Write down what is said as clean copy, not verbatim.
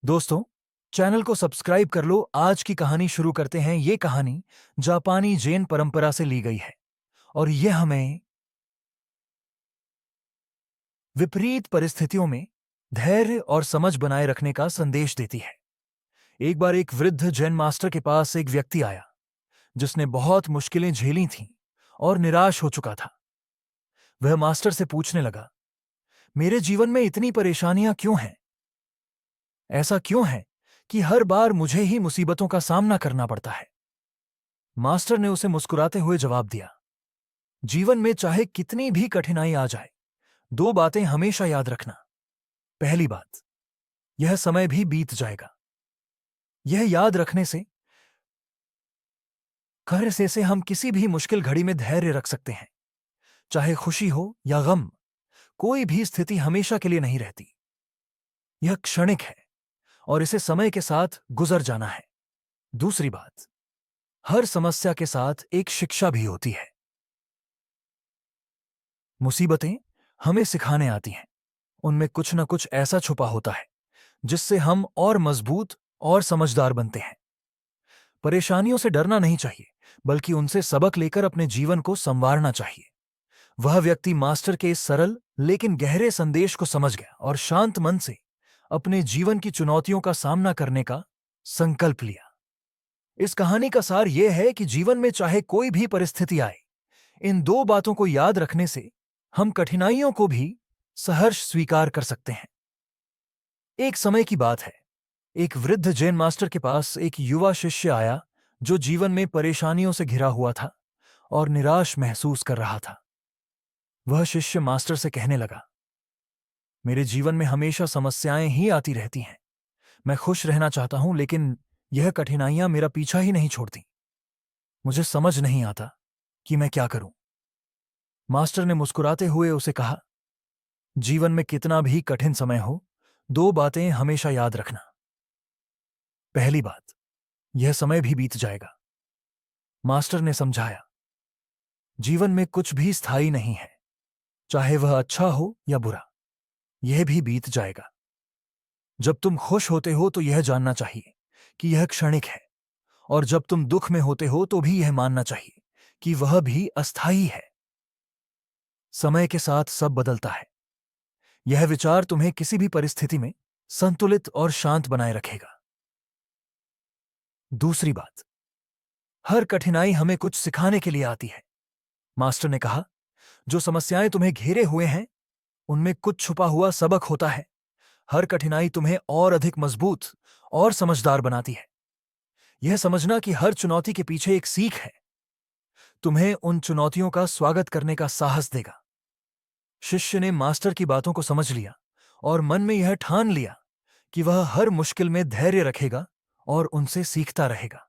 दोस्तों, चैनल को सब्सक्राइब कर लो। आज की कहानी शुरू करते हैं। ये कहानी जापानी जैन परंपरा से ली गई है और यह हमें विपरीत परिस्थितियों में धैर्य और समझ बनाए रखने का संदेश देती है। एक बार एक वृद्ध जैन मास्टर के पास एक व्यक्ति आया जिसने बहुत मुश्किलें झेली थीं और निराश हो चुका था। वह मास्टर से पूछने लगा, मेरे जीवन में इतनी परेशानियां क्यों हैं? ऐसा क्यों है कि हर बार मुझे ही मुसीबतों का सामना करना पड़ता है? मास्टर ने उसे मुस्कुराते हुए जवाब दिया, जीवन में चाहे कितनी भी कठिनाई आ जाए, दो बातें हमेशा याद रखना। पहली बात, यह समय भी बीत जाएगा। यह याद रखने से से हम किसी भी मुश्किल घड़ी में धैर्य रख सकते हैं। चाहे खुशी हो या गम, कोई भी स्थिति हमेशा के लिए नहीं रहती। यह क्षणिक है और इसे समय के साथ गुजर जाना है। दूसरी बात, हर समस्या के साथ एक शिक्षा भी होती है। मुसीबतें हमें सिखाने आती हैं। उनमें कुछ न कुछ ऐसा छुपा होता है जिससे हम और मजबूत और समझदार बनते हैं। परेशानियों से डरना नहीं चाहिए, बल्कि उनसे सबक लेकर अपने जीवन को संवारना चाहिए। वह व्यक्ति मास्टर के इस सरल लेकिन गहरे संदेश को समझ गया और शांत मन से अपने जीवन की चुनौतियों का सामना करने का संकल्प लिया। इस कहानी का सार यह है कि जीवन में चाहे कोई भी परिस्थिति आए, इन दो बातों को याद रखने से हम कठिनाइयों को भी सहर्ष स्वीकार कर सकते हैं। एक समय की बात है, एक वृद्ध जैन मास्टर के पास एक युवा शिष्य आया जो जीवन में परेशानियों से घिरा हुआ था और निराश महसूस कर रहा था। वह शिष्य मास्टर से कहने लगा, मेरे जीवन में हमेशा समस्याएं ही आती रहती हैं। मैं खुश रहना चाहता हूं, लेकिन यह कठिनाइयां मेरा पीछा ही नहीं छोड़ती। मुझे समझ नहीं आता कि मैं क्या करूं। मास्टर ने मुस्कुराते हुए उसे कहा, जीवन में कितना भी कठिन समय हो, दो बातें हमेशा याद रखना। पहली बात, यह समय भी बीत जाएगा। मास्टर ने समझाया, जीवन में कुछ भी स्थायी नहीं है, चाहे वह अच्छा हो या बुरा, यह भी बीत जाएगा। जब तुम खुश होते हो तो यह जानना चाहिए कि यह क्षणिक है, और जब तुम दुख में होते हो तो भी यह मानना चाहिए कि वह भी अस्थायी है। समय के साथ सब बदलता है। यह विचार तुम्हें किसी भी परिस्थिति में संतुलित और शांत बनाए रखेगा। दूसरी बात, हर कठिनाई हमें कुछ सिखाने के लिए आती है। मास्टर ने कहा, जो समस्याएं तुम्हें घेरे हुए हैं, उनमें कुछ छुपा हुआ सबक होता है। हर कठिनाई तुम्हें और अधिक मजबूत और समझदार बनाती है। यह समझना कि हर चुनौती के पीछे एक सीख है, तुम्हें उन चुनौतियों का स्वागत करने का साहस देगा। शिष्य ने मास्टर की बातों को समझ लिया और मन में यह ठान लिया कि वह हर मुश्किल में धैर्य रखेगा और उनसे सीखता रहेगा।